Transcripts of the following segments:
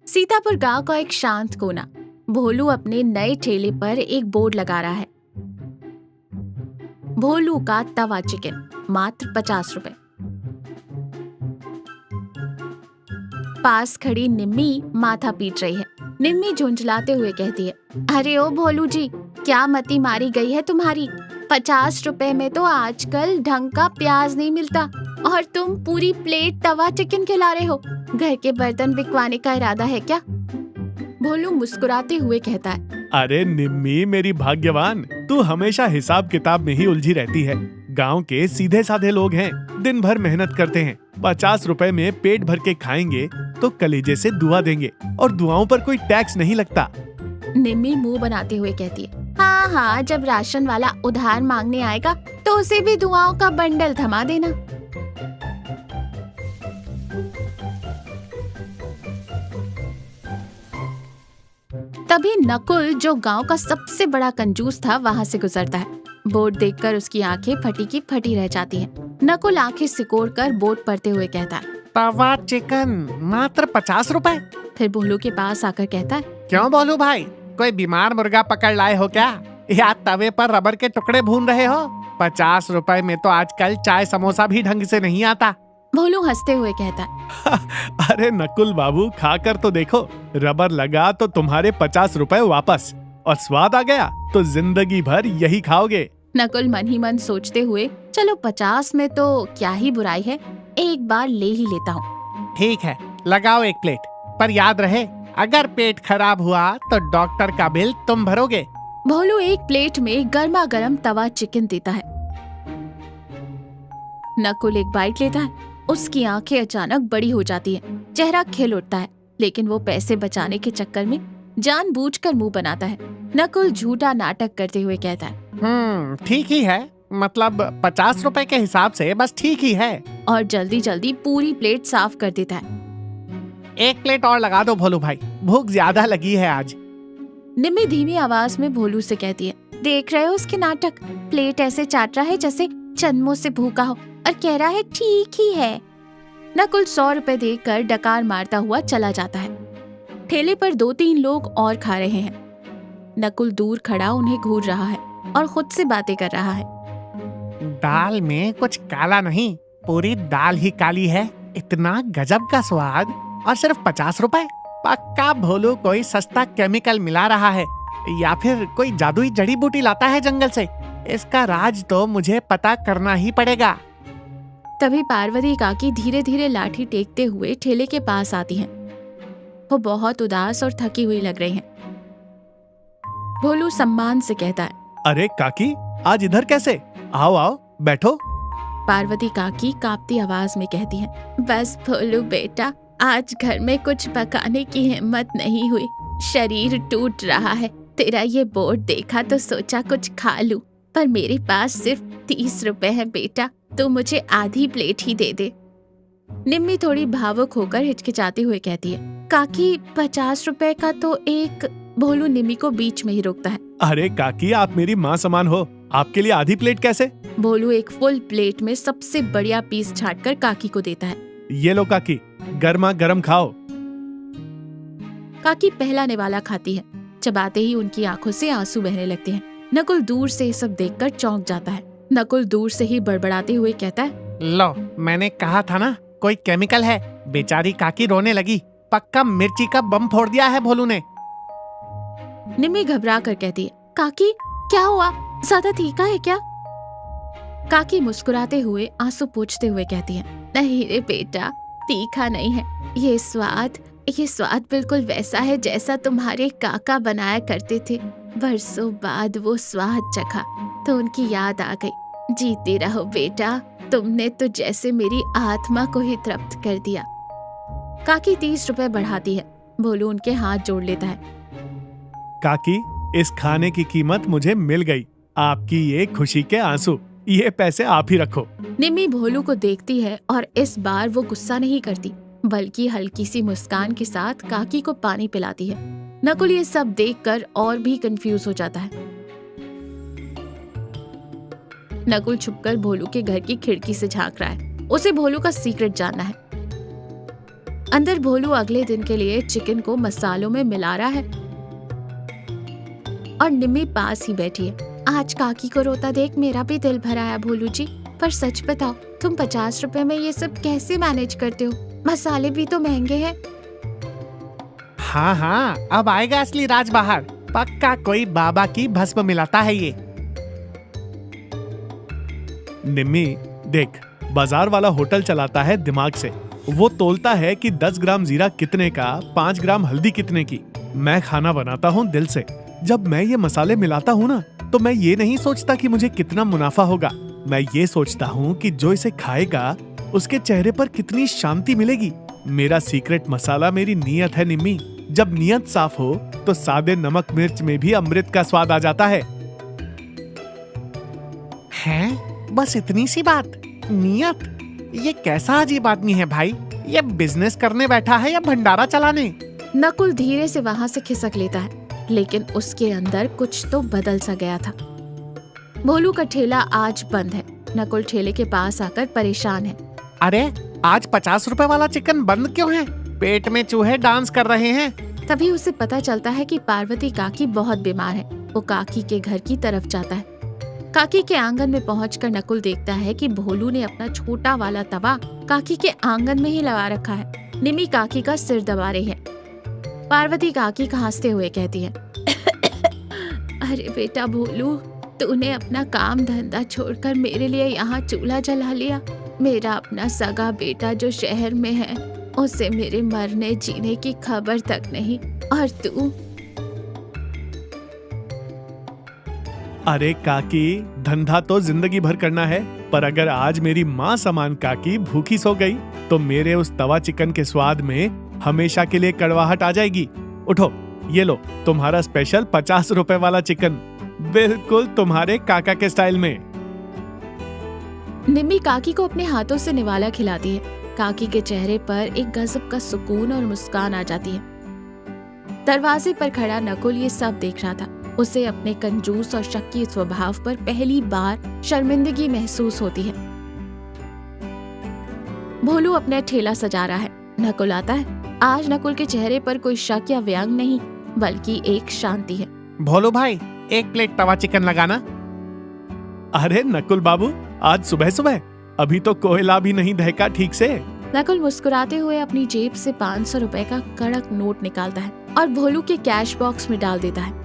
सीतापुर गांव का एक शांत कोना। भोलू अपने नए ठेले पर एक बोर्ड लगा रहा है। भोलू का तवा चिकन, मात्र 50 रुपए। पास खड़ी निम्मी माथा पीट रही है। निम्मी झुंझलाते हुए कहती है, अरे ओ भोलू जी, क्या मती मारी गई है तुम्हारी? 50 रुपए में तो आजकल ढंग का प्याज नहीं मिलता और तुम पूरी प्लेट तवा चिकन खिला रहे हो। घर के बर्तन बिकवाने का इरादा है क्या? भोलू मुस्कुराते हुए कहता है, अरे निम्मी मेरी भाग्यवान, तू हमेशा हिसाब किताब में ही उलझी रहती है। गांव के सीधे साधे लोग हैं, दिन भर मेहनत करते हैं। 50 रुपए में पेट भर के खाएंगे तो कलेजे से दुआ देंगे और दुआओं पर कोई टैक्स नहीं लगता। निम्मी मुंह बनाते हुए कहती है, हाँ हाँ, जब राशन वाला उधार मांगने आएगा तो उसे भी दुआओं का बंडल थमा देना। तभी नकुल, जो गांव का सबसे बड़ा कंजूस था, वहां से गुजरता है। बोर्ड देखकर उसकी आंखें फटी की फटी रह जाती हैं। नकुल आंखें सिकोड़कर बोर्ड पढ़ते हुए कहता है, तवा चिकन मात्र 50 रुपए। फिर भोलू के पास आकर कहता है, क्यों बोलू भाई, कोई बीमार मुर्गा पकड़ लाए हो क्या, या तवे पर रबर के टुकड़े भून रहे हो? 50 रुपए में तो आजकल चाय समोसा भी ढंग से नहीं आता। भोलू हंसते हुए कहता है, अरे नकुल बाबू, खाकर तो देखो, रबर लगा तो तुम्हारे 50 रुपए वापस, और स्वाद आ गया तो जिंदगी भर यही खाओगे। नकुल मन ही मन सोचते हुए, चलो 50 में तो क्या ही बुराई है, एक बार ले ही लेता हूँ। ठीक है, लगाओ एक प्लेट, पर याद रहे अगर पेट खराब हुआ तो डॉक्टर का बिल तुम भरोगे। भोलू एक प्लेट में गर्मा गर्म तवा चिकन देता है। नकुल एक बाइट लेता है। उसकी आंखें अचानक बड़ी हो जाती हैं, चेहरा खिल उठता है, लेकिन वो पैसे बचाने के चक्कर में जानबूझकर मुंह बनाता है। नकुल झूठा नाटक करते हुए कहता है, ठीक ही है, मतलब 50 रुपए के हिसाब से बस ठीक ही है। और जल्दी जल्दी पूरी प्लेट साफ कर देता है। एक प्लेट और लगा दो भोलू भाई, भूख ज्यादा लगी है आज। निम्मी धीमी आवाज में भोलू से कहती है, देख रहे हो उसके नाटक, प्लेट ऐसे चाट रहा है जैसे जन्मों से भूखा हो और कह रहा है ठीक ही है। नकुल 100 रुपए देकर डकार मारता हुआ चला जाता है। ठेले पर 2-3 लोग और खा रहे हैं। नकुल दूर खड़ा उन्हें घूर रहा है और खुद से बातें कर रहा है। दाल में कुछ काला नहीं, पूरी दाल ही काली है। इतना गजब का स्वाद और सिर्फ 50 रुपए। पक्का भोलू कोई सस्ता केमिकल मिला रहा है या फिर कोई जादुई जड़ी बूटी लाता है जंगल से। इसका राज तो मुझे पता करना ही पड़ेगा। तभी पार्वती काकी धीरे धीरे लाठी टेकते हुए ठेले के पास आती हैं। वो बहुत उदास और थकी हुई लग रही हैं। भोलू सम्मान से कहता है, अरे काकी, आज इधर कैसे? आओ आओ बैठो। पार्वती काकी कांपती आवाज में कहती हैं, बस भोलू बेटा, आज घर में कुछ पकाने की हिम्मत नहीं हुई, शरीर टूट रहा है। तेरा ये बोर्ड देखा तो सोचा कुछ खा लूं, पर मेरे पास सिर्फ 30 रुपए है बेटा, तू मुझे आधी प्लेट ही दे दे। निम्मी थोड़ी भावुक होकर हिचकिचाते हुए कहती है, काकी 50 रुपए का तो एक। भोलू निम्मी को बीच में ही रोकता है। अरे काकी, आप मेरी माँ समान हो, आपके लिए आधी प्लेट कैसे? भोलू एक फुल प्लेट में सबसे बढ़िया पीस छांटकर काकी को देता है। ये लो काकी, गर्मा गर्म खाओ। काकी पहला निवाला खाती है। चबाते ही उनकी आंखों से आंसू बहने लगते हैं। नकुल दूर से ये सब देखकर चौंक जाता है। नकुल दूर से ही बड़बड़ाते हुए कहता है, लो, मैंने कहा था ना कोई केमिकल है। बेचारी काकी रोने लगी। पक्का मिर्ची का बम फोड़ दिया है भोलू ने। निम्मी घबरा कर कहती है, काकी क्या हुआ, ज्यादा तीखा है क्या? काकी मुस्कुराते हुए आंसू पोंछते हुए कहती है, नहीं रे बेटा, तीखा नहीं है। ये स्वाद बिल्कुल वैसा है जैसा तुम्हारे काका बनाया करते थे। बरसों बाद वो स्वाद चखा तो उनकी याद आ गई। जीते रहो बेटा, तुमने तो जैसे मेरी आत्मा को ही तृप्त कर दिया। काकी 30 रुपए बढ़ाती है। भोलू उनके हाथ जोड़ लेता है। काकी, इस खाने की कीमत मुझे मिल गई। आपकी ये खुशी के आंसू, ये पैसे आप ही रखो। निम्मी भोलू को देखती है और इस बार वो गुस्सा नहीं करती, बल्कि हल्की सी मुस्कान के साथ काकी को पानी पिलाती है। नकुल ये सब देखकर और भी कंफ्यूज हो जाता है। नकुल छुपकर भोलू के घर की खिड़की से झांक रहा है। उसे भोलू का सीक्रेट जानना है। अंदर भोलू अगले दिन के लिए चिकन को मसालों में मिला रहा है और निम्मी पास ही बैठी है। आज काकी को रोता देख मेरा भी दिल भरा है भोलू जी, पर सच बताओ तुम 50 रुपए में ये सब कैसे मैनेज करते हो? मसाले भी तो महंगे हैं। हाँ हाँ, अब आएगा असली राज बाहर। पक्का कोई बाबा की भस्म मिलाता है ये। निम्मी देख, बाजार वाला होटल चलाता है दिमाग से। वो तोलता है कि 10 ग्राम जीरा कितने का, 5 ग्राम हल्दी कितने की। मैं खाना बनाता हूँ दिल से। जब मैं ये मसाले मिलाता हूँ ना, तो मैं ये नहीं सोचता कि मुझे कितना मुनाफा होगा। मैं ये सोचता हूँ कि जो इसे खाएगा उसके चेहरे पर कितनी शांति मिलेगी। मेरा सीक्रेट मसाला मेरी नीयत है निम्मी। जब नीयत साफ हो तो सादे नमक मिर्च में भी अमृत का स्वाद आ जाता है। हैं? बस इतनी सी बात? नियत? ये कैसा अजीब आदमी है भाई? ये बिजनेस करने बैठा है या भंडारा चलाने? नकुल धीरे से वहाँ से खिसक लेता है, लेकिन उसके अंदर कुछ तो बदल सा गया था। भोलू का ठेला आज बंद है। नकुल ठेले के पास आकर परेशान है। अरे आज 50 रुपए वाला चिकन बंद क्यों है? पेट में चूहे डांस कर रहे हैं। तभी उसे पता चलता है कि पार्वती काकी बहुत बीमार है। वो काकी के घर की तरफ जाता है। काकी के आंगन में पहुंचकर नकुल देखता है कि भोलू ने अपना छोटा वाला तवा काकी के आंगन में ही लगा रखा है। निमी काकी का सिर दबा रही है। पार्वती काकी हंसते हुए कहती है, अरे बेटा भोलू, तूने अपना काम धंधा छोड़कर मेरे लिए यहाँ चूल्हा जला लिया। मेरा अपना सगा बेटा जो शहर में है, उसे मेरे मरने जीने की खबर तक नहीं, और तू। अरे काकी, धंधा तो जिंदगी भर करना है, पर अगर आज मेरी माँ समान काकी भूखी सो गई तो मेरे उस तवा चिकन के स्वाद में हमेशा के लिए कड़वाहट आ जाएगी। उठो, ये लो तुम्हारा स्पेशल 50 रुपए वाला चिकन, बिल्कुल तुम्हारे काका के स्टाइल में। निम्मी काकी को अपने हाथों से निवाला खिलाती है। काकी के चेहरे पर एक गजब का सुकून और मुस्कान आ जाती है। दरवाजे पर खड़ा नकुल ये सब देख रहा था। उसे अपने कंजूस और शक्की स्वभाव पर पहली बार शर्मिंदगी महसूस होती है। भोलू अपना ठेला सजा रहा है। नकुल आता है। आज नकुल के चेहरे पर कोई शक या व्यंग नहीं, बल्कि एक शांति है। भोलू भाई, 1 प्लेट तवा चिकन लगाना। अरे नकुल बाबू, आज सुबह सुबह? अभी तो कोयला भी नहीं दहका ठीक से। नकुल मुस्कुराते हुए अपनी जेब से 500 रुपए का कड़क नोट निकालता है और भोलू के कैश बॉक्स में डाल देता है।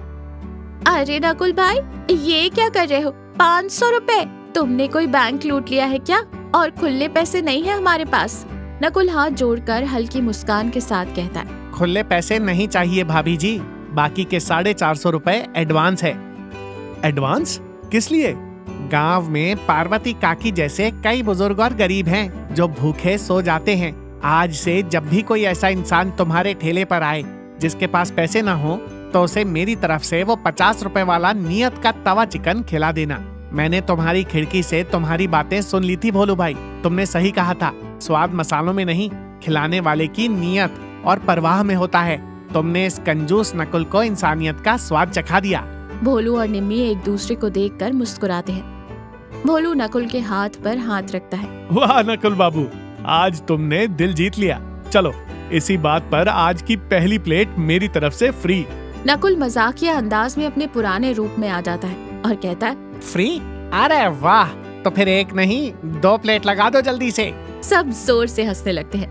अरे नकुल भाई, ये क्या कर रहे हो? 500 रुपए? तुमने कोई बैंक लूट लिया है क्या? और खुले पैसे नहीं है हमारे पास। नकुल हाथ जोड़कर हल्की मुस्कान के साथ कहता है, खुले पैसे नहीं चाहिए भाभी जी, बाकी के 450 रुपए एडवांस है। एडवांस? किस लिए? गांव में पार्वती काकी जैसे कई बुजुर्ग और गरीब हैं जो भूखे सो जाते हैं। आज से जब भी कोई ऐसा इंसान तुम्हारे ठेले पर आए जिसके पास पैसे ना हो, तो उसे मेरी तरफ से वो 50 रुपए वाला नियत का तवा चिकन खिला देना। मैंने तुम्हारी खिड़की से तुम्हारी बातें सुन ली थी भोलू भाई। तुमने सही कहा था, स्वाद मसालों में नहीं, खिलाने वाले की नियत और परवाह में होता है। तुमने इस कंजूस नकुल को इंसानियत का स्वाद चखा दिया। भोलू और निम्मी एक दूसरे को देखकर मुस्कुराते हैं। भोलू नकुल के हाथ पर हाथ रखता है। वाह नकुल बाबू, आज तुमने दिल जीत लिया। चलो, इसी बात पर आज की पहली प्लेट मेरी तरफ से फ्री। नकुल मजाकिया अंदाज में अपने पुराने रूप में आ जाता है और कहता है, फ्री? अरे वाह, तो फिर 1 नहीं 2 प्लेट लगा दो जल्दी से। सब जोर से हंसने लगते हैं।